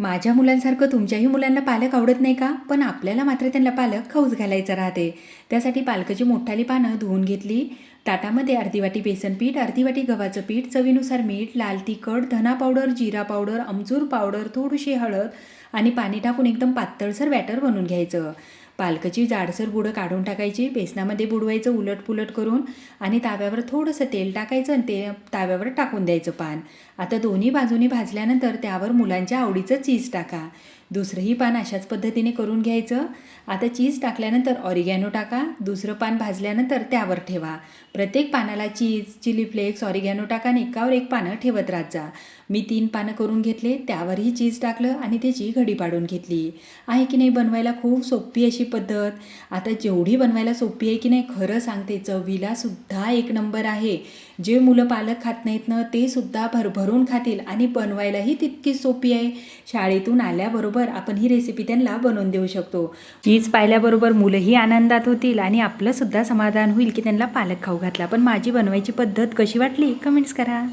माझ्या मुलांसारखं तुमच्याही मुलांना पालक आवडत नाही का? पण आपल्याला मात्र त्यांना पालक खाऊच घालायचं राहते. त्यासाठी पालकाची मोठाली पानं धुवून घेतली. ताटामध्ये अर्धी वाटी बेसन पीठ, अर्धी वाटी गव्हाचं पीठ, चवीनुसार मीठ, लाल तिखट, धना पावडर, जिरा पावडर, आमचूर पावडर, थोडीशी हळद आणि पाणी टाकून एकदम पातळसर बॅटर बनवून घ्यायचं. पालकाची जाडसर बुडं काढून टाकायची, बेसनामध्ये बुडवायचं उलटपुलट करून आणि ताव्यावर थोडंसं तेल टाकायचं आणि ते ताव्यावर टाकून द्यायचं पान. आता दोन्ही बाजूनी भाजल्यानंतर त्यावर मुलांच्या आवडीचं चीज टाका. दुसरंही पान अशाच पद्धतीने करून घ्यायचं. आता चीज टाकल्यानंतर ऑरिगॅनो टाका. दुसरं पान भाजल्यानंतर त्यावर ठेवा. प्रत्येक पानाला चीज, चिली फ्लेक्स, ऑरिगॅनो टाका आणि एकावर एक पानं ठेवत राहत जा. मी 3 पानं करून घेतले, त्यावरही चीज टाकलं आणि त्याची घडी पाडून घेतली. आहे की नाही बनवायला खूप सोपी अशी पद्धत. आता जेवढी बनवायला सोपी आहे की नाही, खरं सांगते चवीला सुद्धा एक नंबर आहे. जे मुलं पालक खात नाहीत ना, ते सुद्धा भरभरून खातील आणि बनवायलाही तितकीच सोपी आहे. शाळेतून आल्याबरोबर आपण ही रेसिपी त्यांना बनवून देऊ शकतो. चीज पाहिल्याबरोबर मुलंही आनंदात होतील आणि आपलंसुद्धा समाधान होईल की त्यांना पालक खाऊ घातला. पण माझी बनवायची पद्धत कशी वाटली कमेंट्स करा.